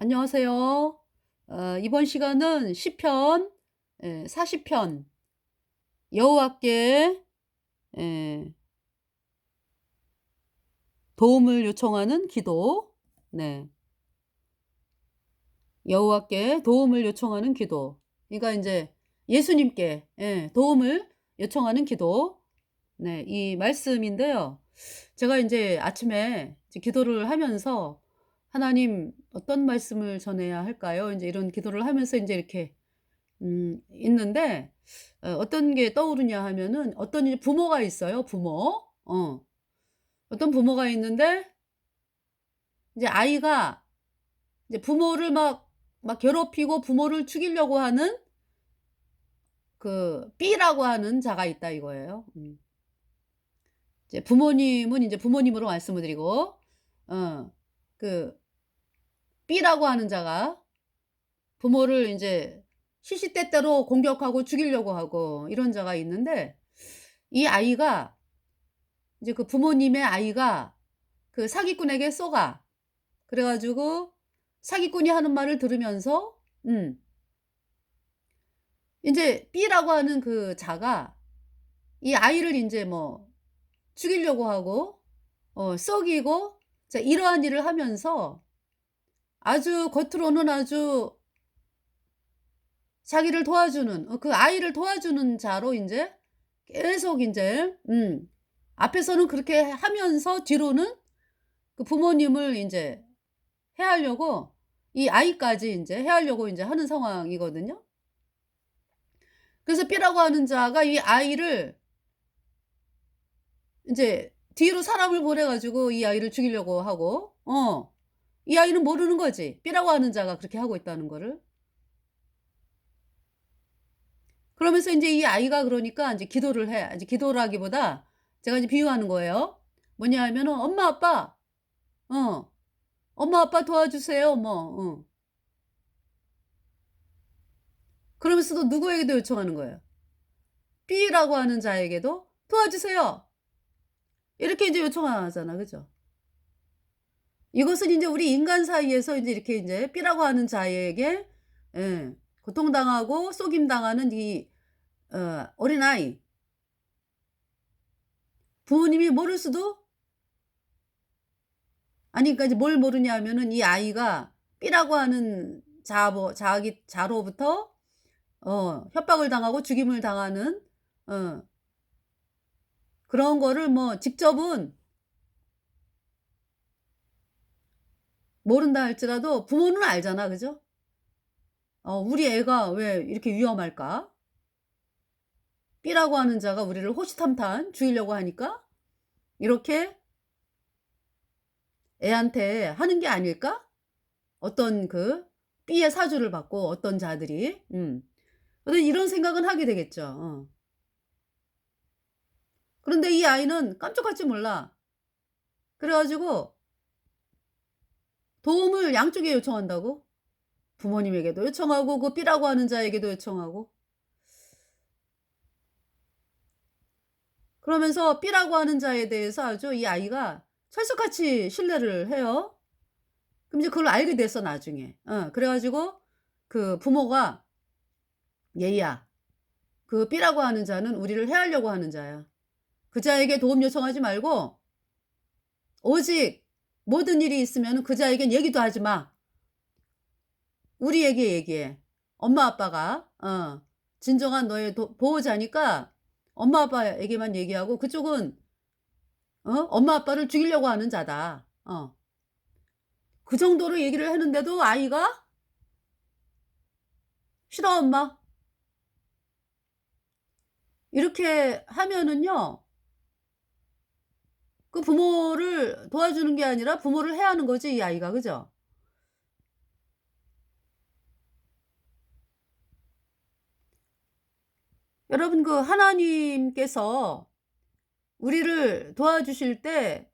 안녕하세요. 이번 시간은 시편 40편 여호와께 예 도움을 요청하는 기도. 네. 여호와께 도움을 요청하는 기도. 그러니까 인제 예수님께 도움을 요청하는 기도. 네. 이 말씀인데요. 제가 인제 아침에 이제 기도를 하면서 '하나님 어떤 말씀을 전해야 할까요?' 인제 이런 기도를 하면서 인제 이렇게 있는데 어떤 게 떠오르냐 하면은 어떤 이제 부모가 있어요, 부모. 어떤 부모가 있는데 이제 아이가 이제 부모를 막 괴롭히고 부모를 죽이려고 하는 그 B라고 하는 자가 있다 이거예요. 이제 부모님은 인제 부모님으로 말씀을 드리고 그 B라고 하는 자가 부모를 인제 시시때때로 공격하고 죽이려고 하고 이런 자가 있는데 이 아이가 이제 그 부모님의 아이가 그 사기꾼에게 속아. 그래 가지고 사기꾼이 하는 말을 들으면서 인제 B라고 하는 그 자가 이 아이를 인제 뭐 죽이려고 하고 속이고 자 이러한 일을 하면서 아주 겉으로는 아주 자기를 도와주는 그 아이를 도와주는 자로 인제 계속 인제 앞에서는 그렇게 하면서 뒤로는 그 부모님을 인제 해하려고 이 아이까지 인제 해하려고 인제 하는 상황이거든요. 그래서 B라고 하는 자가 이 아이를 인제 뒤로 사람을 보내 가지고 이 아이를 죽이려고 하고 이 아이는 모르는 거지. B라고 하는 자가 그렇게 하고 있다는 거를. 그러면서 인제 이 아이가 그러니까 인제 기도를 해. 이제 기도라기보다 제가 이제 비유하는 거예요. 뭐냐 하면은 "엄마 아빠 어 엄마 아빠 도와주세요." 뭐 그러면서도 누구에게도 요청하는 거예요. B라고 하는 자에게도 "도와주세요." 이렇게 이제 요청하잖아. 그죠? 이것은 인제 우리 인간 사이에서 인제 이렇게 인제 B라고 하는 자에게 고통당하고 속임당하는 이 어린아이 부모님이 모를 수도 아니 그러니까 이제 뭘 모르냐 하면은 이 아이가 B라고 하는 자로부터 협박을 당하고 죽임을 당하는 어 그런 거를 뭐 직접은 모른다 할지라도 부모는 알잖아. 그죠? '우리 애가 왜 이렇게 위험할까? B라고 하는 자가 우리를 호시탐탐 죽이려고 하니까 이렇게 애한테 하는 게 아닐까?' 어떤 그 B의 사주를 받고 어떤 자들이. 근데 이런 생각은 하게 되겠죠. 그런데 이 아이는 깜짝할지 몰라. 그래 가지고 도움을 양쪽에 요청한다고. 부모님에게도 요청하고 그 B라고 하는 자에게도 요청하고. 그러면서 B라고 하는 자에 대해서 아주 이 아이가 철석같이 신뢰를 해요. 그럼 이제 그걸 알게 됐어 나중에. 그래 가지고 그 부모가 "얘야 그 B라고 하는 자는 우리를 해하려고 하는 자야. 그 자에게 도움 요청하지 말고 오직 모든 일이 있으면은 그 자에겐 얘기도 하지 마. 우리에게 얘기해. 엄마 아빠가 진정한 너의 보호자니까 엄마 아빠에게만 얘기하고 그쪽은 엄마 아빠를 죽이려고 하는 자다." 그 정도로 얘기를 했는데도 아이가 "싫어 엄마." 이렇게 하면은요. 그 부모를 도와주는 게 아니라 부모를 해하는 거지 이 아이가. 그죠? 여러분 그 하나님께서 우리를 도와주실 때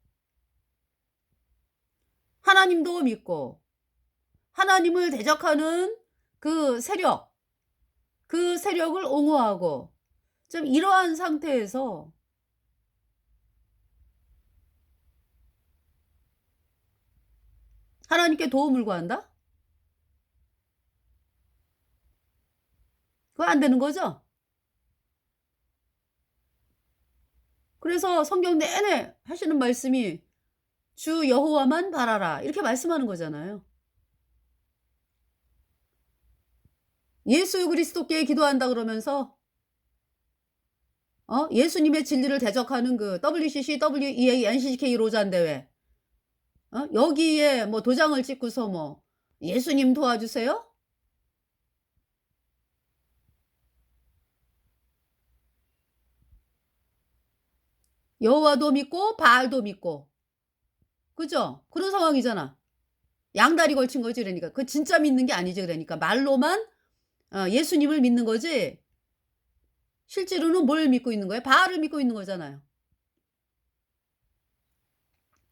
하나님도 믿고 하나님을 대적하는 그 세력, 그 세력을 옹호하고 좀 이러한 상태에서 하나님께 도움을 구한다? 그거 안 되는 거죠? 그래서 성경 내내 하시는 말씀이 "주 여호와만 바라라." 이렇게 말씀하는 거잖아요. 예수 그리스도께 기도한다 그러면서 예수님의 진리를 대적하는 그 WCC, WEA, NCCK 로잔 대회 여기에 뭐 도장을 찍고서 뭐 "예수님 도와주세요?" 여호와도 믿고 바알도 믿고. 그죠? 그런 상황이잖아. 양다리 걸친 거지 그러니까. 그 진짜 믿는 게 아니지 그러니까. 말로만 예수님을 믿는 거지 실제로는 뭘 믿고 있는 거예요? 바알을 믿고 있는 거잖아요.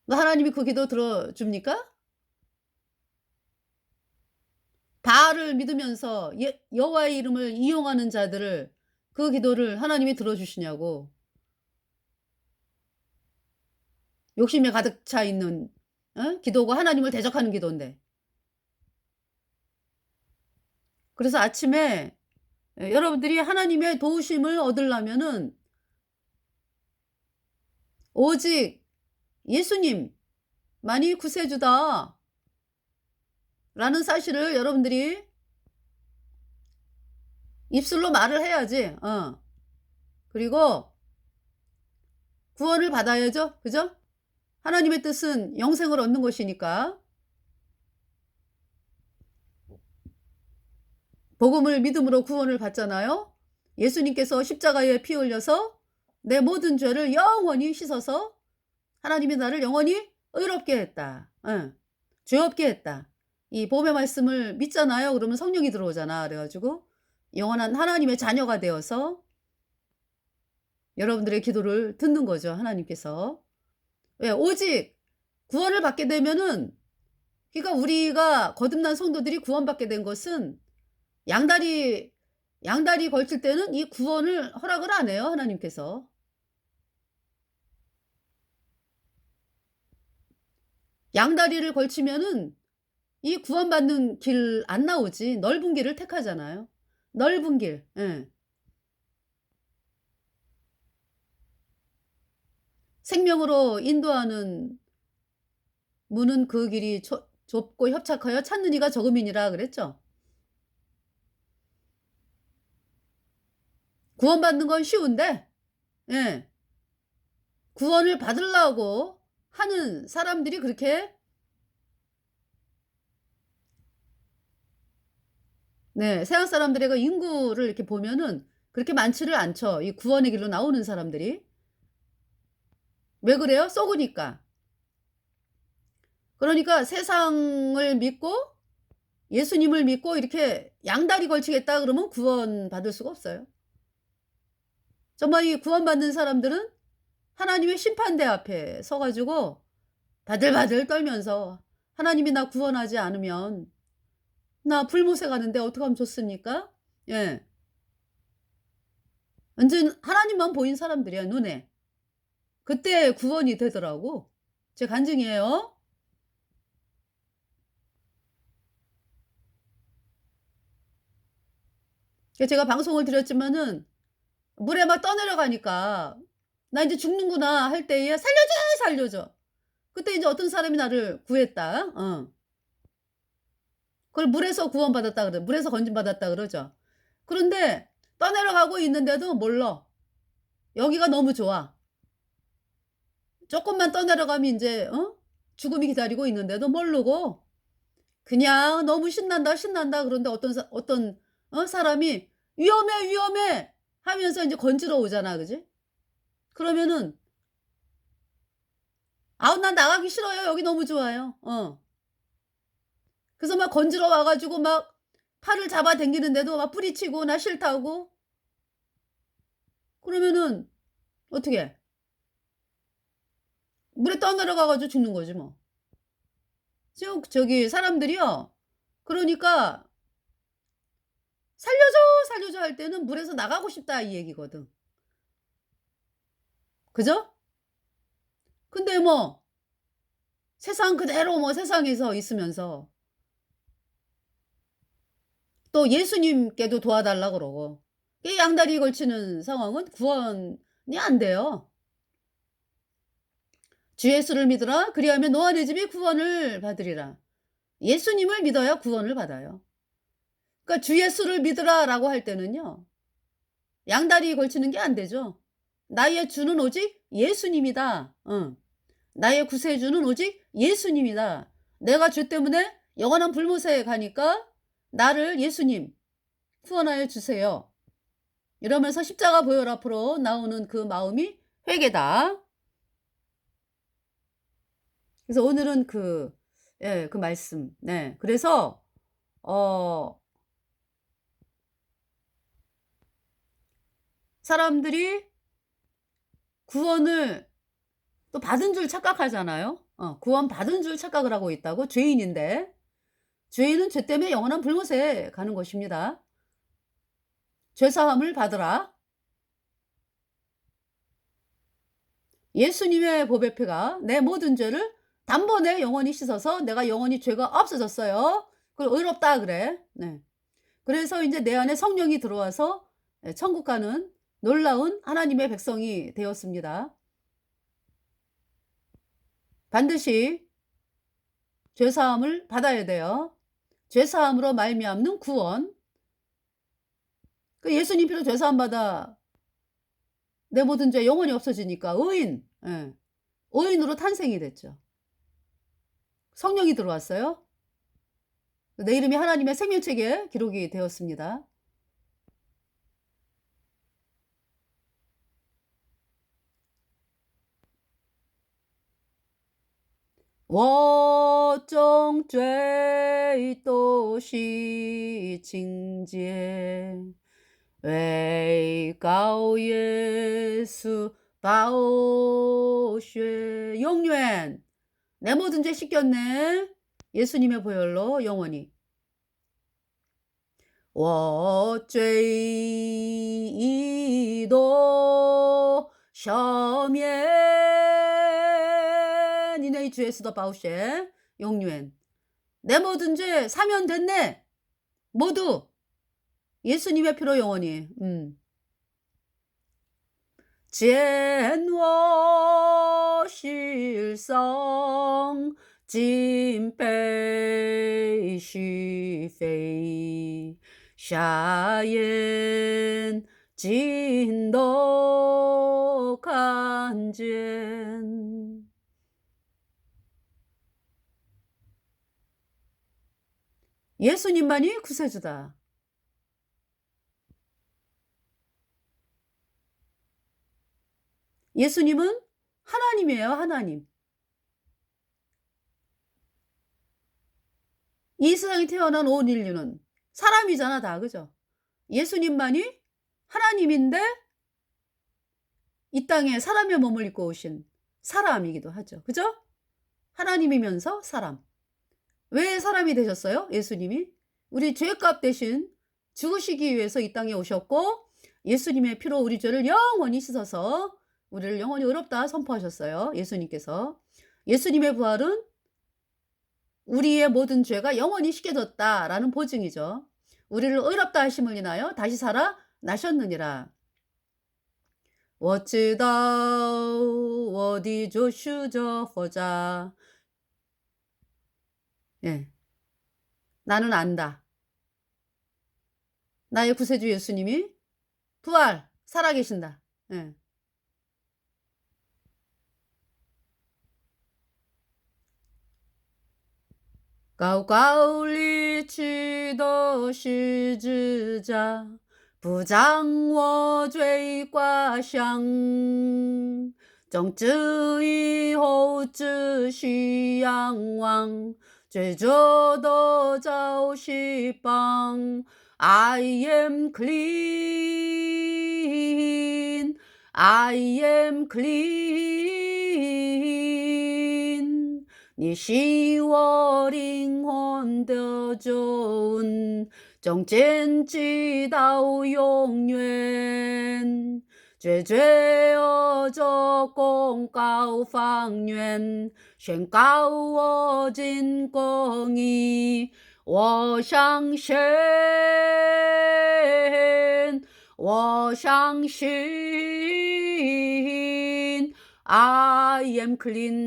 그 하나님이 그 기도 들어줍니까? 바알을 믿으면서 여호와의 이름을 이용하는 자들을 그 기도를 하나님이 들어주시냐고. 욕심에 가득 차 있는 기도고 하나님을 대적하는 기도인데. 그래서 아침에 여러분들이 하나님의 도우심을 얻으려면은 오직 예수님만이 구세주다라는 사실을 여러분들이 입술로 말을 해야지. 그리고 구원을 받아야죠. 그죠? 하나님의 뜻은 영생을 얻는 것이니까. 복음을 믿음으로 구원을 받잖아요. 예수님께서 십자가에 피 흘려서 내 모든 죄를 영원히 씻어서 하나님이 나를 영원히 의롭게 했다. 죄 없게 했다. 이 복음의 말씀을 믿잖아요. 그러면 성령이 들어오잖아. 그래 가지고 영원한 하나님의 자녀가 되어서 여러분들의 기도를 듣는 거죠, 하나님께서. 왜? 오직 구원을 받게 되면은 그러니까 우리가 거듭난 성도들이 구원받게 된 것은 양다리 걸칠 때는 이 구원을 허락을 안 해요, 하나님께서. 양다리를 걸치면은 이 구원받는 길 안 나오지. 넓은 길을 택하잖아요. 넓은 길. 예. 생명으로 인도하는 문은 그 길이 좁고 협착하여 찾는 이가 적음이니라 그랬죠. 구원받는 건 쉬운데 예. 구원을 받으려고 하는 사람들이 그렇게 네. 세상 사람들의 그 인구를 이렇게 보면은 그렇게 많지를 않죠. 이 구원의 길로 나오는 사람들이. 왜 그래요? 썩으니까. 그러니까 세상을 믿고 예수님을 믿고 이렇게 양다리 걸치겠다 그러면 구원받을 수가 없어요. 정말 이 구원받는 사람들은 하나님의 심판대 앞에 서 가지고 바들바들 떨면서 '하나님이 나 구원하지 않으면 나 불못에 가는데 어떡하면 좋습니까?' 예. 완전 하나님만 보인 사람들이야 눈에. 그때 구원이 되더라고. 제 간증이에요. 제가 방송을 드렸지만은 물에 막 떠내려가니까 '나 인제 죽는구나.' 할 때에 "살려줘, 살려줘." 그때 인제 어떤 사람이 나를 구했다. 그걸 물에서 구원받았다 그래 물에서 건짐받았다 그러죠. 그런데 떠내려가고 있는데도 몰라. 여기가 너무 좋아. 쪼끔만 떠내려가면 인제 죽음이 기다리고 있는데도 모르고 그냥 "너무 신난다, 신난다." 그런데 어떤 사람이 "위험해, 위험해." 하면서 인제 건지러 오잖아. 그지? 그러면은 "아우 난 나가기 싫어요. 여기 너무 좋아요." 그래서 막 건지러 와 가지고 막 팔을 잡아당기는데도 막 뿌리치고 "나 싫다."고. 그러면은 어떻게 물에 떠내려가 가지고 죽는 거지 뭐. 지금 저기 사람들이요. 그러니까 "살려줘, 살려줘." 할 때는 "물에서 나가고 싶다." 이 얘기거든. 그죠? 근데 뭐 세상 그대로 뭐 세상에서 있으면서 또 예수님께도 도와달라 그러고 양다리 걸치는 상황은 구원이 안 돼요. 주 예수를 믿으라. 그리하면 너와 네 집이 구원을 받으리라. 예수님을 믿어야 구원을 받아요. 그러니까 주 예수를 믿으라라고 할 때는요. 양다리 걸치는 게 안 되죠. 나의 주는 오직 예수님이다. 응. 나의 구세주는 오직 예수님이다. 내가 죄 때문에 영원한 불못에 가니까 나를 예수님 구원하여 주세요. 이러면서 십자가 보혈 앞으로 나오는 그 마음이 회개다. 그래서 오늘은 그 말씀. 네. 그래서 사람들이 구원을 또 받은 줄 착각하잖아요. 구원 받은 줄 착각을 하고 있다고. 죄인인데. 죄인은 죄 때문에 영원한 불못에 가는 것입니다. 죄사함을 받으라. 예수님의 보배 피가 내 모든 죄를 단번에 영원히 씻어서 내가 영원히 죄가 없어졌어요. 그리고 의롭다 그래. 네. 그래서 이제 내 안에 성령이 들어와서 천국 가는 놀라운 하나님의 백성이 되었습니다. 반드시 죄사함을 받아야 돼요. 죄사함으로 말미암는 구원. 그 예수님 피로 죄사함 받아 내 모든 죄 영원히 없어지니까 의인, 의인으로 탄생이 됐죠. 성령이 들어왔어요. 내 이름이 하나님의 생명책에 기록이 되었습니다.我中最多是情节，为高耶稣宝血永远내 모든 죄 씻겼네. 예수님의 보혈로 영원히. 我罪已多赦免 니네 주 예수의宝血 永远 내 모든 죄 사면됐네. 모두 예수님의 피로 영원히. 见我世上尽被虚非，瞎眼睛都看见。 예수님만이 구세주다. 예수님은 하나님이에요, 하나님. 이 세상에 태어난 온 인류는 사람이잖아, 다. 그죠? 예수님만이 하나님인데 이 땅에 사람의 몸을 입고 오신 사람이기도 하죠. 그죠? 하나님이면서 사람. 왜 사람이 되셨어요? 예수님이 우리 죄값 대신 죽으시기 위해서 이 땅에 오셨고 예수님의 피로 우리 죄를 영원히 씻어서 우리를 영원히 의롭다 선포하셨어요. 예수님께서. 예수님의 부활은 우리의 모든 죄가 영원히 씻겨졌다라는 보증이죠. 우리를 의롭다 하심을 인하여 다시 살아 나셨느니라. 我知道我的救赎者活着. 예. 나는 안다. 나의 구세주 예수님이 부활 살아계신다. 예.高高立起的十字架，不将我罪挂上，从此以后只需仰望，罪责的遭释放。I am clean, I am clean. 你是我灵魂的救恩，从今直到永远。罪恶这公告方圆，宣告我尽公义。我相信，我相信 I am clean，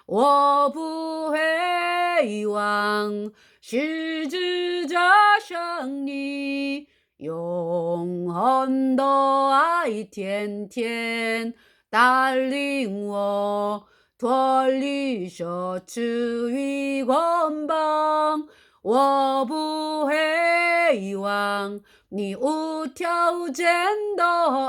我不会忘十字架上你永恒的爱，天天带领我脱离奢侈与捆绑。我不会忘你无条件的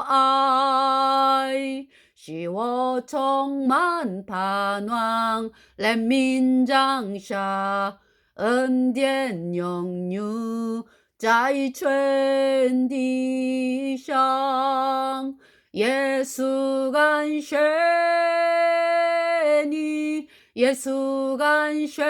爱，使我充满盼望，怜悯降下，恩典永有在全地上。耶稣感谢你，耶稣感谢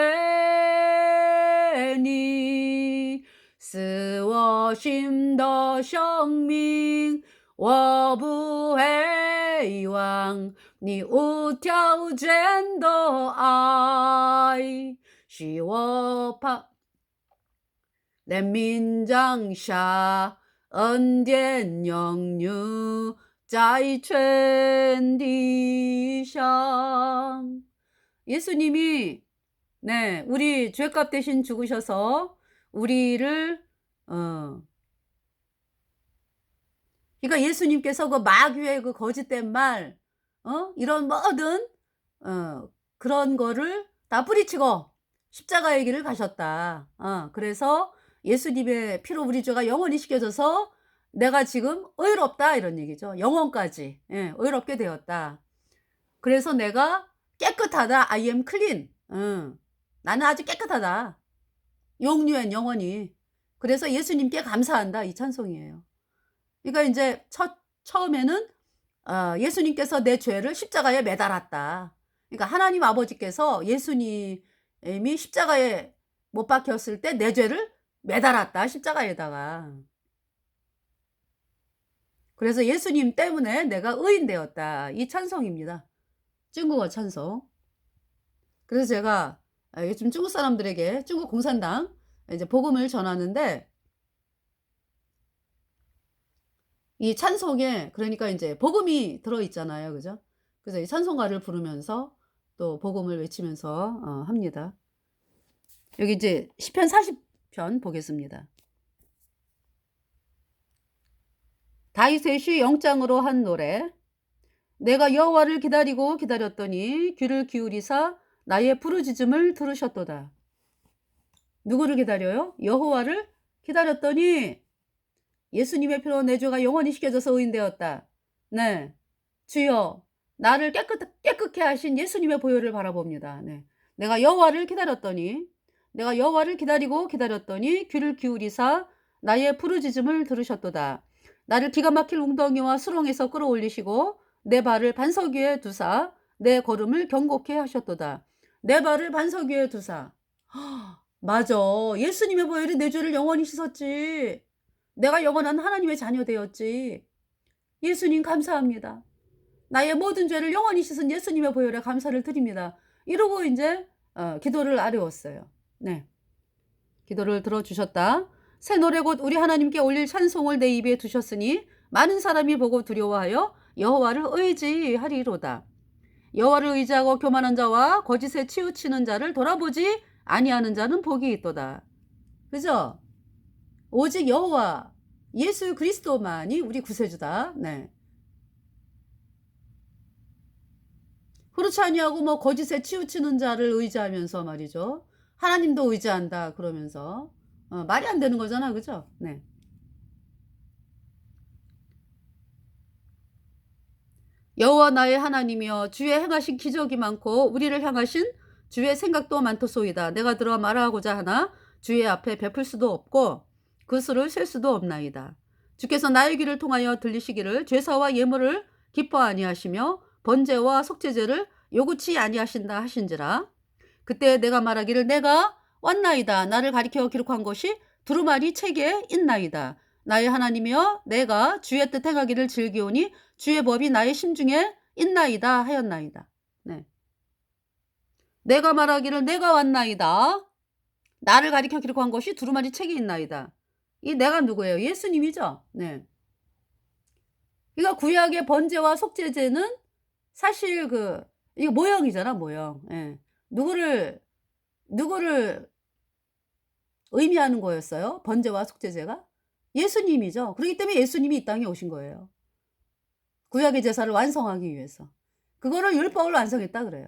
你，是我新的生命，我不会忘你无条件的爱，使我怕怜悯降下，恩典永有在全地上。예수님이 네, 우리 죄값 대신 죽으셔서 우리를 그러니까 예수님께서 그 마귀의 그 거짓된 말, 이런 모든 그런 거를 다 뿌리치고 십자가의 길을 가셨다. 그래서 예수님의 피로 우리 죄가 영원히 씻겨져서 내가 지금 의롭다 이런 얘기죠. 영원까지 의롭게 되었다. 그래서 내가 깨끗하다. I am clean. 나는 아주 깨끗하다. 영유한 영원히. 그래서 예수님께 감사한다. 이 찬송이에요. 그러니까 이제 처음에는 예수님께서 내 죄를 십자가에 매달았다. 그러니까 하나님 아버지께서 예수님이 십자가에 못 박혔을 때 내 죄를 매달았다. 십자가에다가. 그래서 예수님 때문에 내가 의인 되었다. 이 찬송입니다. 중국어 찬송. 그래서 제가 요즘 중국 사람들에게 중국 공산당 이제 복음을 전하는데 이 찬송에 그러니까 이제 복음이 들어있잖아요. 그죠? 그래서 이 찬송가를 부르면서 또 복음을 외치면서 합니다. 여기 이제 시편 40편 보겠습니다. 다윗의 영장으로 한 노래. 내가 여호와를 기다리고 기다렸더니 귀를 기울이사 나의 부르짖음을 들으셨도다. 누구를 기다려요? 여호와를 기다렸더니 예수님의 피로 내 죄가 영원히 씻겨져서 의인되었다. 네, 주여 나를 깨끗게 하신 예수님의 보혈을 바라봅니다. 네, 내가 여호와를 기다렸더니 내가 여호와를 기다리고 기다렸더니 귀를 기울이사 나의 부르짖음을 들으셨도다. 나를 기가 막힐 웅덩이와 수렁에서 끌어올리시고 내 발을 반석 위에 두사 내 걸음을 경고케 하셨도다. 내 발을 반석 위에 두사. 맞아. 예수님의 보혈이 내 죄를 영원히 씻었지. 내가 영원한 하나님의 자녀 되었지. 예수님 감사합니다. 나의 모든 죄를 영원히 씻은 예수님의 보혈에 감사를 드립니다. 이러고 이제 기도를 아뢰었어요. 네, 기도를 들어주셨다. 새 노래 곧 우리 하나님께 올릴 찬송을 내 입에 두셨으니 많은 사람이 보고 두려워하여 여호와를 의지하리로다. 여호와를 의지하고 교만한 자와 거짓에 치우치는 자를 돌아보지 아니하는 자는 복이 있도다. 그죠? 오직 여호와 예수 그리스도만이 우리 구세주다. 네. 그렇지 아니하고 뭐 거짓에 치우치는 자를 의지하면서 말이죠. 하나님도 의지한다 그러면서 말이 안 되는 거잖아. 그죠? 네. 여호와 나의 하나님이여 주의 행하신 기적이 많고 우리를 향하신 주의 생각도 많도소이다. 내가 들어 말하고자 하나 주의 앞에 베풀 수도 없고 그 수를 셀 수도 없나이다. 주께서 나의 귀를 통하여 들리시기를 죄사와 예물을 기뻐 아니하시며 번제와 속죄제를 요구치 아니하신다 하신지라. 그때 내가 말하기를 내가 왔나이다. 나를 가리켜 기록한 것이 두루마리 책에 있나이다. 나의 하나님이여 내가 주의 뜻 행하기를 즐기오니 주의 법이 나의 심중에 있나이다 하였나이다. 네. 내가 말하기를 내가 왔나이다. 나를 가리켜 기록한 것이 두루마리 책에 있나이다. 이 내가 누구예요? 예수님이죠. 네. 그러니까 구약의 번제와 속죄제는 사실 이거 모형이잖아, 모형. 예. 누구를 의미하는 거였어요? 번제와 속죄제가? 예수님이죠. 그렇기 때문에 예수님이 이 땅에 오신 거예요. 구약의 제사를 완성하기 위해서. 그거를 율법을 완성했다 그래요.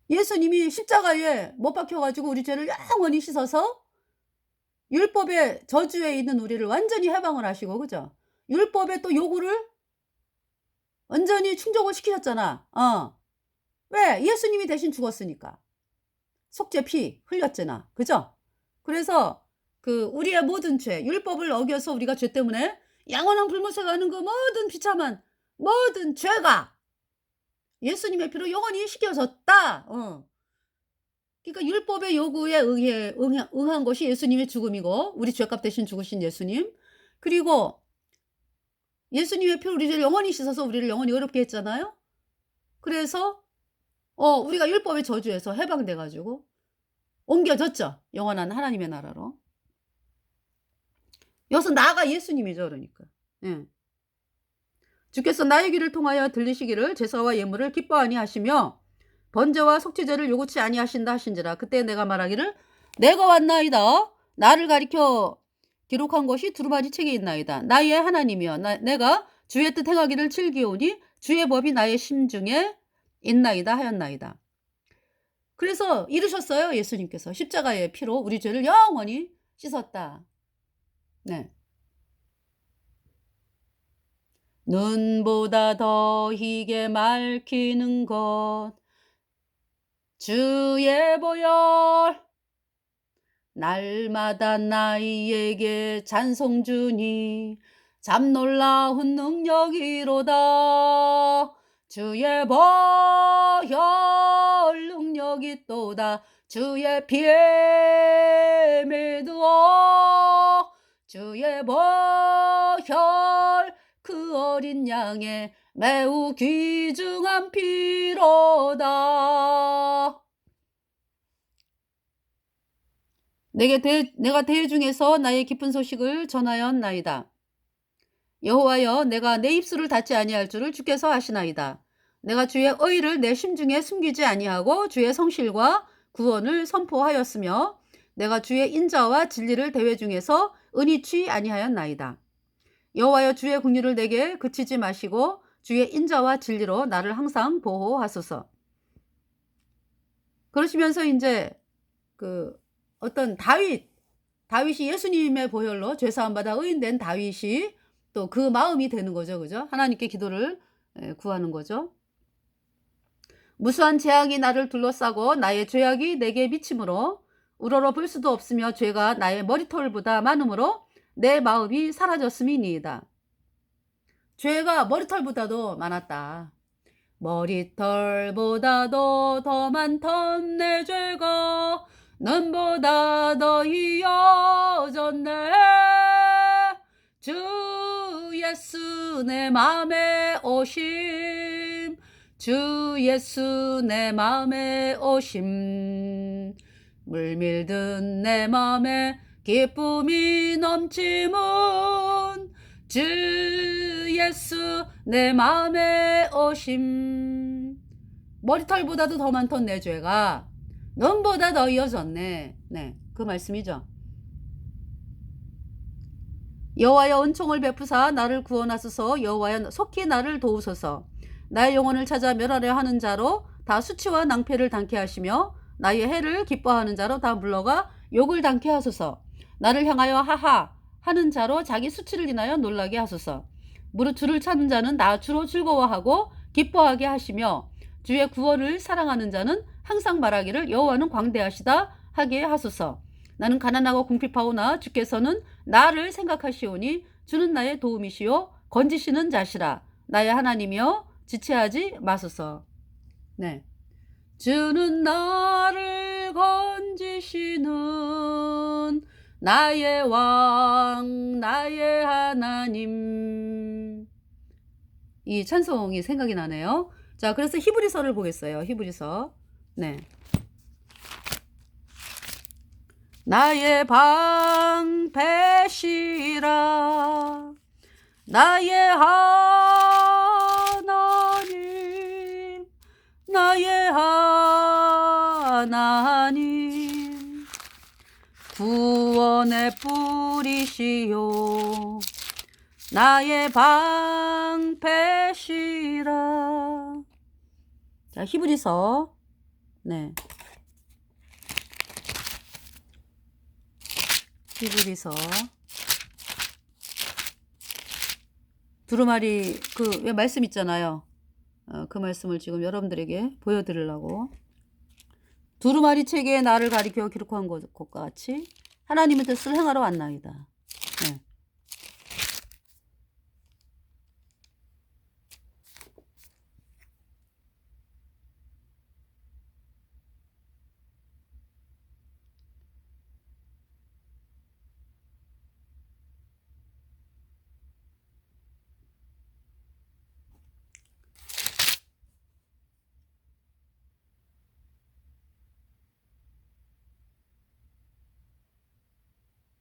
예수님이 십자가에 못 박혀 가지고 우리 죄를 영원히 씻어서 율법의 저주에 있는 우리를 완전히 해방을 하시고, 그죠? 율법의 또 요구를 완전히 충족을 시키셨잖아. 왜? 예수님이 대신 죽었으니까. 속죄 피 흘렸잖아. 그죠? 그래서 우리의 모든 죄, 율법을 어겨서 우리가 죄 때문에 영원한 불못에 가는 그 모든 비참한 모든 죄가 예수님의 피로 영원히 씻겨졌다. 그러니까 율법의 요구에 의해 응한 것이 예수님의 죽음이고, 우리 죄값 대신 죽으신 예수님. 그리고 예수님의 피로 우리를 영원히 씻어서 우리를 영원히 의롭게 했잖아요. 그래서 우리가 율법의 저주에서 해방돼 가지고 옮겨졌죠. 영원한 하나님의 나라로. 여기서 나가 예수님이죠, 그러니까. 예. 주께서 나의 귀를 통하여 들리시기를 제사와 예물을 기뻐하니 하시며 번제와 속죄제를 요구치 아니하신다 하신지라. 그때 내가 말하기를 내가 왔나이다. 나를 가리켜 기록한 것이 두루마리 책에 있나이다. 나의 하나님이여 내가 주의 뜻 행하기를 즐기오니 주의 법이 나의 심중에 있나이다 하였나이다. 그래서 이르셨어요. 예수님께서 십자가의 피로 우리 죄를 영원히 씻었다. 네. 눈보다 더 희게 맑히는 것 주의 보혈 날마다 나이에게 찬송 주니 참 놀라운 능력이로다. 주의 보혈 능력이 또다. 주의 피에 매두어 주의 보혈 그 어린 양의 매우 귀중한 피로다. 내가 대중에서 나의 기쁜 소식을 전하였나이다. 여호와여 내가 내 입술을 닫지 아니할 줄을 주께서 아시나이다. 내가 주의 의를 내 심중에 숨기지 아니하고 주의 성실과 구원을 선포하였으며 내가 주의 인자와 진리를 대회 중에서 은이치 아니하였나이다. 여호와여 주의 긍휼을 내게 그치지 마시고 주의 인자와 진리로 나를 항상 보호하소서. 그러시면서 이제 어떤 다윗이 예수님의 보혈로 죄사함 받아 의인된 다윗이 또 그 마음이 되는 거죠. 그죠? 하나님께 기도를 구하는 거죠. 무수한 재앙이 나를 둘러싸고 나의 죄악이 내게 미침으로 우러러 볼 수도 없으며 죄가 나의 머리털보다 많음으로 내 마음이 사라졌음이니이다. 죄가 머리털보다도 많았다. 머리털보다도 더 많던 내 죄가 눈보다 더 이어졌네. 주 예수 내 맘에 오심 주 예수 내 맘에 오심 물밀든 내 맘에 기쁨이 넘치문 주 예수 내 맘에 오심. 머리털보다도 더 많던 내 죄가 눈보다 더 이어졌네. 네, 그 말씀이죠. 여호와여 은총을 베푸사 나를 구원하소서. 여호와여 속히 나를 도우소서. 나의 영혼을 찾아 멸하려 하는 자로 다 수치와 낭패를 당케 하시며 나의 해를 기뻐하는 자로 다 물러가 욕을 당케 하소서. 나를 향하여 하하 하는 자로 자기 수치를 인하여 놀라게 하소서. 무릇 주를 찾는 자는 나 주로 즐거워하고 기뻐하게 하시며 주의 구원을 사랑하는 자는 항상 말하기를 여호와는 광대하시다 하게 하소서. 나는 가난하고 궁핍하오나 주께서는 나를 생각하시오니 주는 나의 도움이시요 건지시는 자시라. 나의 하나님이여 지체하지 마소서. 네, 주는 나를 건지시는 나의 왕 나의 하나님. 이 찬송이 생각이 나네요. 자, 그래서 히브리서를 보겠어요. 히브리서. 네. 나의 방패시라 나의 하나님 나의 하나님 구원의 뿌리시요 나의 방패시라. 자, 히브리서 네. 히브리서 두루마리 그 말씀 있잖아요. 그 말씀을 지금 여러분들에게 보여드리려고. 두루마리 책에 나를 가리켜 기록한 것과 같이 하나님의 뜻을 행하러 왔나이다. 네.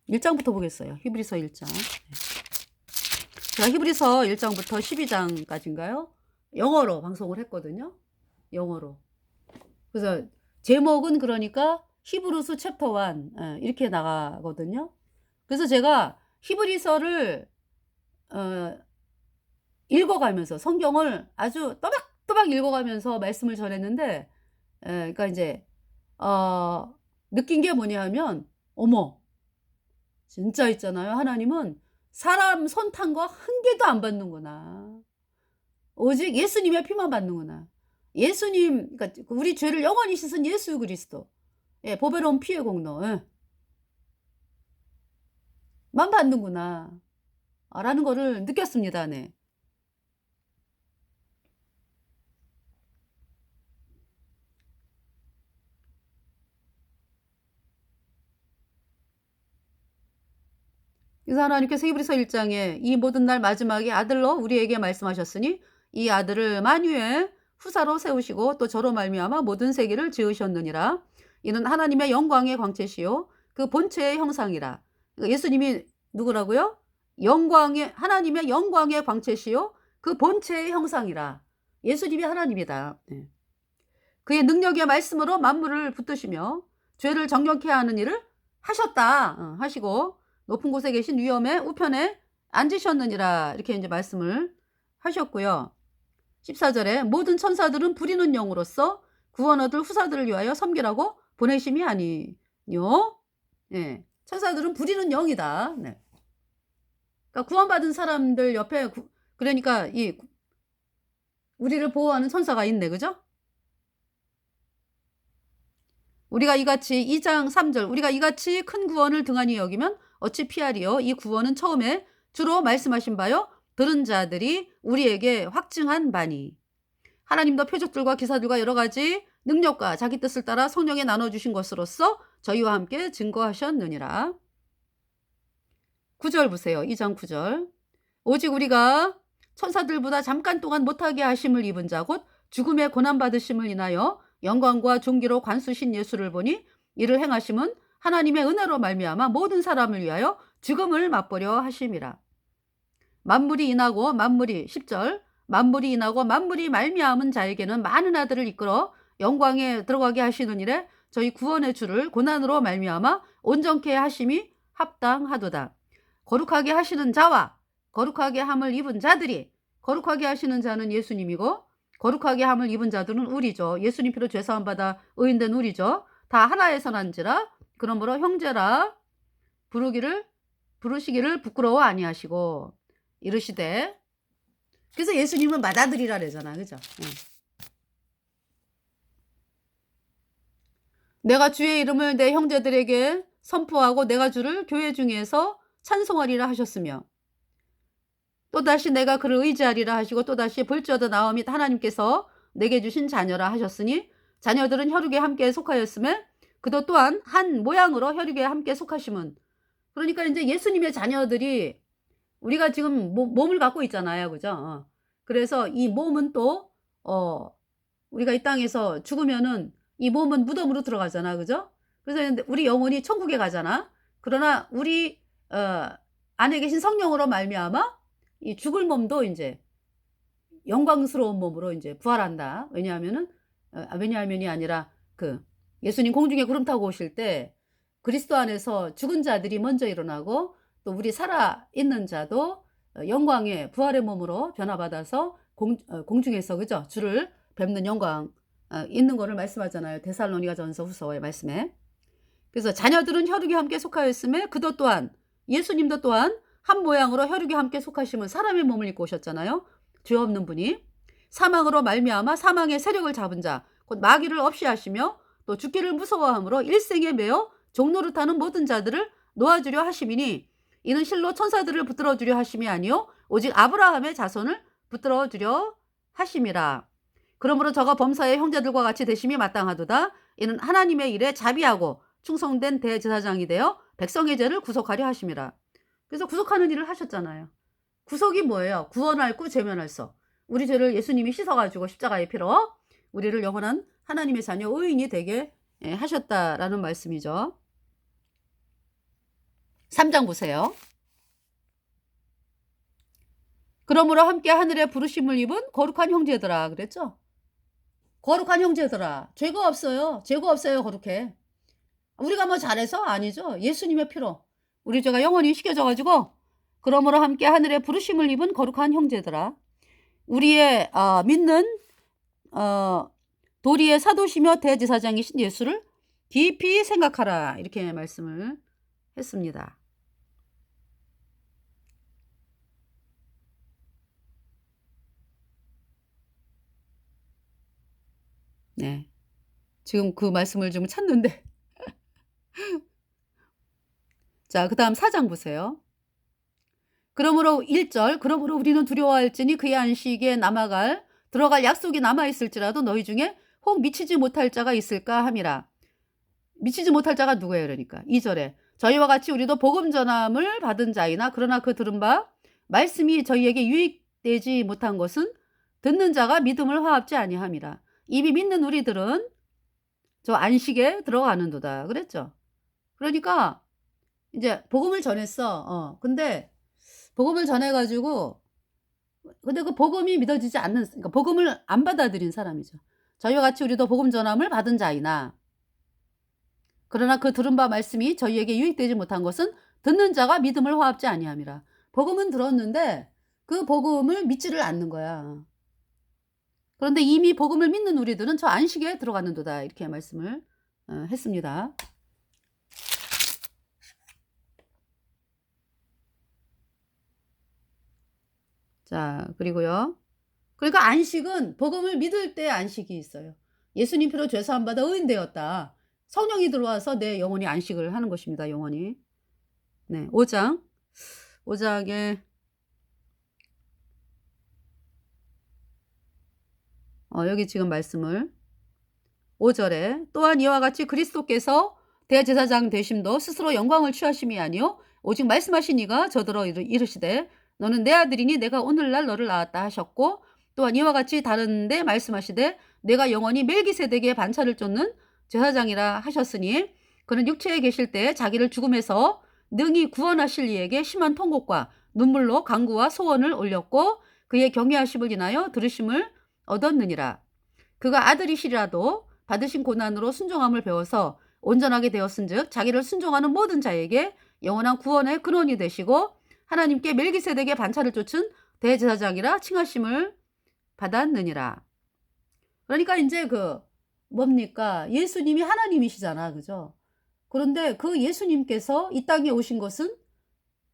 (1장부터) 보겠어요. 히브리서 1장. 제가 히브리서 1장부터 12장까지인가요? 영어로 방송을 했거든요. 영어로. 그래서 제목은 그러니까 히브리서 챕터 1 이렇게 나가거든요. 그래서 제가 히브리서를 읽어가면서 성경을 아주 또박또박 읽어가면서 말씀을 전했는데 그러니까 이제 느낀 게 뭐냐 하면 어머 진짜 있잖아요. 하나님은 사람 손 탄 거 한 개도 안 받는구나. 오직 예수님의 피만 받는구나. 예수님, 그러니까 우리 죄를 영원히 씻은 예수 그리스도, 예, 보배로운 피의 공로, 예, 만 받는구나. 라는 거를 느꼈습니다. 네. 그래서 하나님께서 히브리서 1장에 이 모든 날 마지막에 아들로 우리에게 말씀하셨으니 이 아들을 만유의 후사로 세우시고 또 저로 말미암아 모든 세계를 지으셨느니라. 이는 하나님의 영광의 광채시요 그 본체의 형상이라. 예수님이 누구라고요? 하나님의 영광의 광채시요 그 본체의 형상이라. 예수님이 하나님이다. 네. 그의 능력의 말씀으로 만물을 붙드시며 죄를 정결케 하는 일을 하셨다. 하시고 높은 곳에 계신 위엄의 우편에 앉으셨느니라. 이렇게 이제 말씀을 하셨고요. 14절에 모든 천사들은 부리는 영으로서 구원 얻을 후사들을 위하여 섬기라고 보내심이 아니요. 네. 천사들은 부리는 영이다. 네. 그러니까 구원받은 사람들 옆에 그러니까 이 우리를 보호하는 천사가 있네. 그죠? 우리가 이같이 2장 3절 우리가 이같이 큰 구원을 등한히 여기면 어찌 피하리요. 이 구원은 처음에 주로 말씀하신 바요 들은 자들이 우리에게 확증한 바니 하나님도 표적들과 기사들과 여러 가지 능력과 자기 뜻을 따라 성령에 나눠주신 것으로서 저희와 함께 증거하셨느니라. 9절 보세요. 2장 9절 오직 우리가 천사들보다 잠깐 동안 못하게 하심을 입은 자 곧 죽음의 고난받으심을 인하여 영광과 존귀로 관수신 예수를 보니 이를 행하심은 하나님의 은혜로 말미암아 모든 사람을 위하여 죽음을 맛보려 하심이라. 만물이 인하고 만물이 10절 만물이 인하고 만물이 말미암은 자에게는 많은 아들을 이끌어 영광에 들어가게 하시는 일에 저희 구원의 주를 고난으로 말미암아 온전케 하심이 합당하도다. 거룩하게 하시는 자와 거룩하게 함을 입은 자들이 거룩하게 하시는 자는 예수님이고 거룩하게 함을 입은 자들은 우리죠. 예수님 피로 죄사함 받아 의인된 우리죠. 다 하나에서 난지라 그러므로 형제라 부르시기를 부끄러워 아니하시고 이르시되 그래서 예수님은 맏아들이라 그러잖아. 그죠? 응. 내가 주의 이름을 내 형제들에게 선포하고 내가 주를 교회 중에서 찬송하리라 하셨으며 또다시 내가 그를 의지하리라 하시고 또다시 볼지어다 나와 및 하나님께서 내게 주신 자녀라 하셨으니 자녀들은 혈육에 함께 속하였음에 그도 또한 한 모양으로 혈육에 함께 속하심은 그러니까 이제 예수님의 자녀들이 우리가 지금 몸을 갖고 있잖아요. 그죠? 그래서 이 몸은 또 우리가 이 땅에서 죽으면은 이 몸은 무덤으로 들어가잖아. 그죠? 그래서 우리 영혼이 천국에 가잖아. 그러나 우리 안에 계신 성령으로 말미암아 이 죽을 몸도 이제 영광스러운 몸으로 이제 부활한다. 왜냐하면이 아니라 그 예수님 공중에 구름 타고 오실 때 그리스도 안에서 죽은 자들이 먼저 일어나고 또 우리 살아 있는 자도 영광의 부활의 몸으로 변화받아서 공중에서 그죠? 주를 뵙는 영광 있는 거를 말씀하잖아요. 데살로니가전서 후서의 말씀에. 그래서 자녀들은 혈육에 함께 속하였음에 그도 또한 예수님도 또한 한 모양으로 혈육에 함께 속하심은 사람의 몸을 입고 오셨잖아요. 죄 없는 분이 사망으로 말미암아 사망의 세력을 잡은 자 곧 마귀를 없이 하시며 또 죽기를 무서워함으로 일생에 매어 종로를 타는 모든 자들을 놓아주려 하심이니 이는 실로 천사들을 붙들어 주려 하심이 아니요 오직 아브라함의 자손을 붙들어 주려 하심이라. 그러므로 저가 범사의 형제들과 같이 되심이 마땅하도다. 이는 하나님의 일에 자비하고 충성된 대제사장이 되어 백성의 죄를 구속하려 하심이라. 그래서 구속하는 일을 하셨잖아요. 구속이 뭐예요? 구원할구 제면할서. 우리 죄를 예수님이 씻어가지고 십자가의 피로 우리를 영원한 하나님의 자녀 의인이 되게 하셨다라는 말씀이죠. 3장 보세요. 그러므로 함께 하늘의 부르심을 입은 거룩한 형제들아 그랬죠? 거룩한 형제들아. 죄가 없어요. 죄가 없어요. 거룩해. 우리가 뭐 잘해서? 아니죠. 예수님의 피로 우리 죄가 영원히 씻겨져가지고 그러므로 함께 하늘의 부르심을 입은 거룩한 형제들아. 우리의 믿는 도리의 사도시며 대제사장이신 예수를 깊이 생각하라. 이렇게 말씀을 했습니다. 네. 지금 그 말씀을 좀 찾는데. 자, 그 다음 4장 보세요. 그러므로 1절 그러므로 우리는 두려워할지니 그의 안식에 들어갈 약속이 남아있을지라도 너희 중에 혹 미치지 못할 자가 있을까 함이라. 미치지 못할 자가 누구예요? 그러니까 2절에 저희와 같이 우리도 복음 전함을 받은 자이나 그러나 그 들은 바 말씀이 저희에게 유익되지 못한 것은 듣는 자가 믿음을 화합지 아니함이라. 이미 믿는 우리들은 저 안식에 들어가는도다 그랬죠. 그러니까 이제 복음을 전했어. 근데 복음을 전해가지고 근데 그 복음이 믿어지지 않는, 그러니까 복음을 안 받아들인 사람이죠. 저희와 같이 우리도 복음 전함을 받은 자이나 그러나 그 들은 바 말씀이 저희에게 유익되지 못한 것은 듣는 자가 믿음을 화합지 아니함이라. 복음은 들었는데 그 복음을 믿지를 않는 거야. 그런데 이미 복음을 믿는 우리들은 저 안식에 들어갔는도다 이렇게 말씀을 했습니다. 자, 그리고요. 그러니까 안식은 복음을 믿을 때 안식이 있어요. 예수님 피로 죄사함 받아 의인 되었다. 성령이 들어와서 내 영혼이 안식을 하는 것입니다. 영혼이. 네, 5장에 여기 지금 말씀을 5절에 또한 이와 같이 그리스도께서 대제사장 되심도 스스로 영광을 취하심이 아니요 오직 말씀하신 이가 저더러 이르시되 너는 내 아들이니 내가 오늘날 너를 낳았다 하셨고 또한 이와 같이 다른데 말씀하시되 내가 영원히 멜기세덱의 반차를 쫓는 제사장이라 하셨으니 그는 육체에 계실 때 자기를 죽음에서 능히 구원하실 이에게 심한 통곡과 눈물로 간구와 소원을 올렸고 그의 경외하심을 인하여 들으심을 얻었느니라. 그가 아들이시라도 받으신 고난으로 순종함을 배워서 온전하게 되었은즉 자기를 순종하는 모든 자에게 영원한 구원의 근원이 되시고 하나님께 멜기세덱의 반차를 쫓은 대제사장이라 칭하심을 받았느니라. 그러니까 이제 뭡니까? 예수님이 하나님이시잖아. 그죠? 그런데 그 예수님께서 이 땅에 오신 것은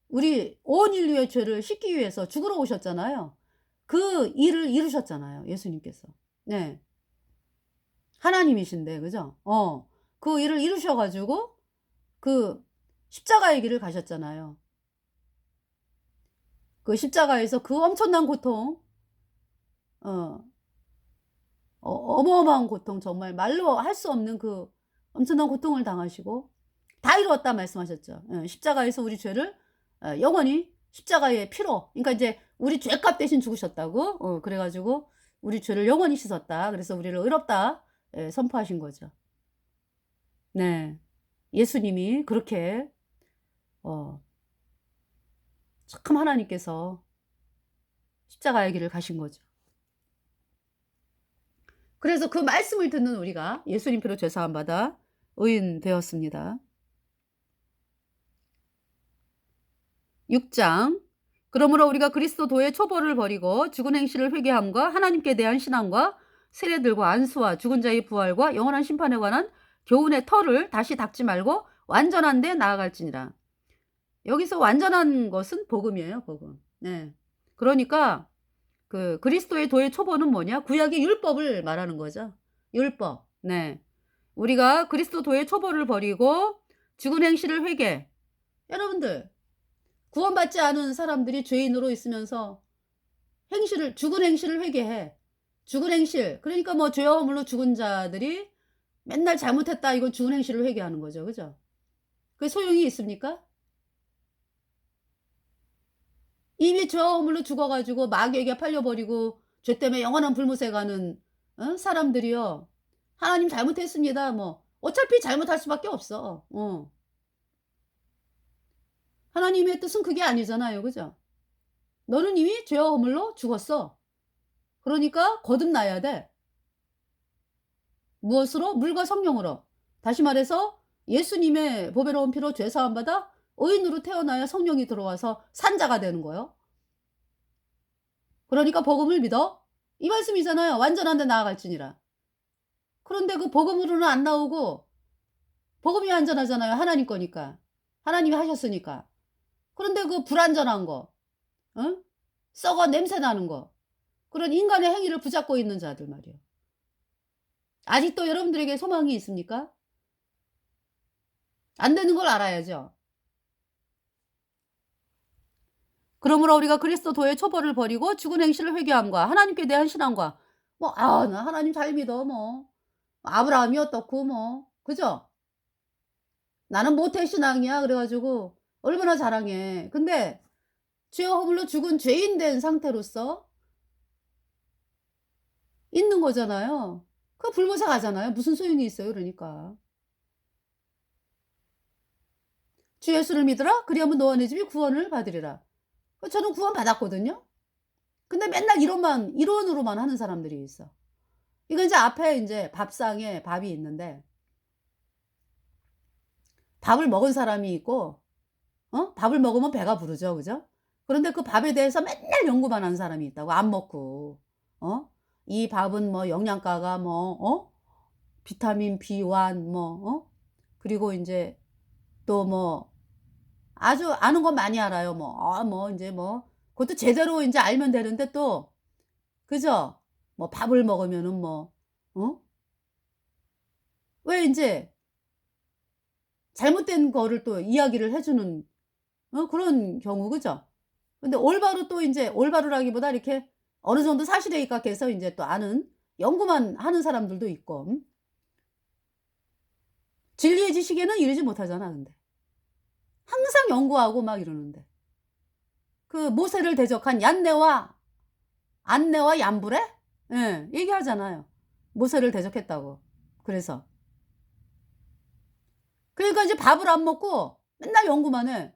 우리 온 인류의 죄를 씻기 위해서 죽으러 오셨잖아요. 그 일을 이루셨잖아요. 예수님께서. 네. 하나님이신데, 그죠? 그 일을 이루셔가지고 그 십자가의 길을 가셨잖아요. 그 십자가에서 그 엄청난 고통, 어마어마한 고통, 정말 말로 할 수 없는 그 엄청난 고통을 당하시고 다 이루었다 말씀하셨죠. 십자가에서 우리 죄를 영원히 십자가의 피로, 그러니까 이제 우리 죄값 대신 죽으셨다고, 그래가지고 우리 죄를 영원히 씻었다. 그래서 우리를 의롭다 선포하신 거죠. 네. 예수님이 그렇게 참 하나님께서 십자가의 길을 가신 거죠. 그래서 그 말씀을 듣는 우리가 예수님 피로 죄사함 받아 의인 되었습니다. 6장 그러므로 우리가 그리스도의 초보를 버리고 죽은 행실을 회개함과 하나님께 대한 신앙과 세례들과 안수와 죽은 자의 부활과 영원한 심판에 관한 교훈의 털을 다시 닦지 말고 완전한 데 나아갈지니라. 여기서 완전한 것은 복음이에요. 복음. 네. 그러니까 그 그리스도의 도의 초보는 뭐냐? 구약의 율법을 말하는 거죠. 율법. 네. 우리가 그리스도 도의 초보를 버리고 죽은 행실을 회개. 여러분들 구원받지 않은 사람들이 죄인으로 있으면서 죽은 행실을 회개해. 죽은 행실. 그러니까 뭐 죄와 허물로 죽은 자들이 맨날 잘못했다. 이건 죽은 행실을 회개하는 거죠. 그죠? 그게 소용이 있습니까? 이미 죄와 허물로 죽어가지고 마귀에게 팔려버리고 죄 때문에 영원한 불못에 가는 사람들이요. 하나님 잘못했습니다. 뭐 어차피 잘못할 수밖에 없어. 하나님의 뜻은 그게 아니잖아요. 그죠? 너는 이미 죄와 허물로 죽었어. 그러니까 거듭나야 돼. 무엇으로? 물과 성령으로. 다시 말해서 예수님의 보배로운 피로 죄 사함 받아 의인으로 태어나야 성령이 들어와서 산자가 되는 거예요. 그러니까 복음을 믿어? 이 말씀이잖아요. 완전한 데 나아갈지니라. 그런데 그 복음으로는 안 나오고 복음이 안전하잖아요. 하나님 거니까. 하나님이 하셨으니까. 그런데 그 불안전한 거, 썩어 냄새 나는 거, 그런 인간의 행위를 붙잡고 있는 자들 말이에요. 아직도 여러분들에게 소망이 있습니까? 안 되는 걸 알아야죠. 그러므로 우리가 그리스도 도의 초보를 버리고 죽은 행실을 회개함과 하나님께 대한 신앙과 나 하나님 잘 믿어 뭐 아브라함이 어떻고 뭐 그죠? 나는 모태 신앙이야 그래가지고 얼마나 자랑해. 근데 죄와 허물로 죽은 죄인 된 상태로서 있는 거잖아요. 그 불모사 가잖아요. 무슨 소용이 있어요. 그러니까 주 예수를 믿으라 그리하면 너와 네 집이 구원을 받으리라. 저는 구원 받았거든요. 근데 맨날 이론으로만 하는 사람들이 있어. 이거 이제 앞에 이제 밥상에 밥이 있는데 밥을 먹은 사람이 있고 밥을 먹으면 배가 부르죠. 그죠? 그런데 그 밥에 대해서 맨날 연구만 하는 사람이 있다고. 안 먹고. 이 밥은 뭐 영양가가 비타민 B1 그리고 인제 또 뭐 아주 아는 건 많이 알아요. 인제 그것도 제대로 인제 알면 되는데 또 그죠? 밥을 먹으면은 어? 왜 인제 잘못된 거를 또 이야기를 해 주는 그런 경우 그죠? 근데 올바로 또 인제 올바르라기보다 이렇게 어느 정도 사실에 입각해서 인제 또 아는 연구만 하는 사람들도 있고 진리의 지식에는 이르지 못하잖아 근데. 항상 연구하고 막 이러는데. 그 모세를 대적한 얀네와 안네와 얀불에 예 얘기하잖아요. 모세를 대적했다고. 그래서. 그러니까 이제 밥을 안 먹고 맨날 연구만 해.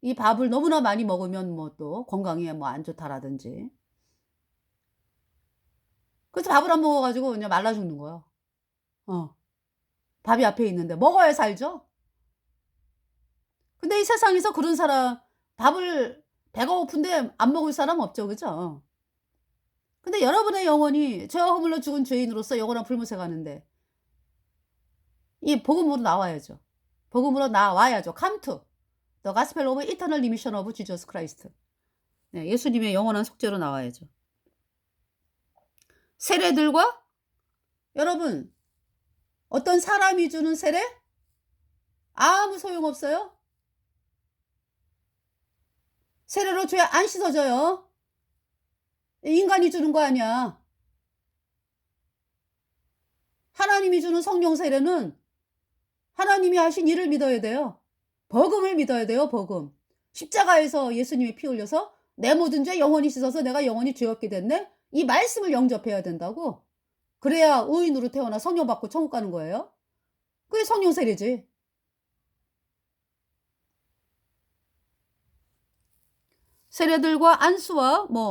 이 밥을 너무나 많이 먹으면 또 건강에 안 좋다라든지. 그래서 밥을 안 먹어 가지고 그냥 말라 죽는 거야. 밥이 앞에 있는데 먹어야 살죠. 근데 이 세상에서 그런 사람 밥을 배가 고픈데 안 먹을 사람 없죠. 그죠? 근데 여러분의 영혼이 죄와 허물로 죽은 죄인으로서 영원한 불못에 가는데 이 복음으로 나와야죠. 복음으로 나와야죠. Come to the gospel of eternal remission of Jesus Christ. 네, 예수님의 영원한 속죄로 나와야죠. 세례들과 여러분 어떤 사람이 주는 세례? 아무 소용없어요. 세례로 죄 안 씻어져요. 인간이 주는 거 아니야. 하나님이 주는 성령 세례는 하나님이 하신 일을 믿어야 돼요. 복음을 믿어야 돼요. 복음. 십자가에서 예수님이 피 흘려서 내 모든 죄 영원히 씻어서 내가 영원히 죄 없게 됐네. 이 말씀을 영접해야 된다고. 그래야 의인으로 태어나 성령 받고 천국 가는 거예요. 그게 성령 세례지. 세례들과 안수와 뭐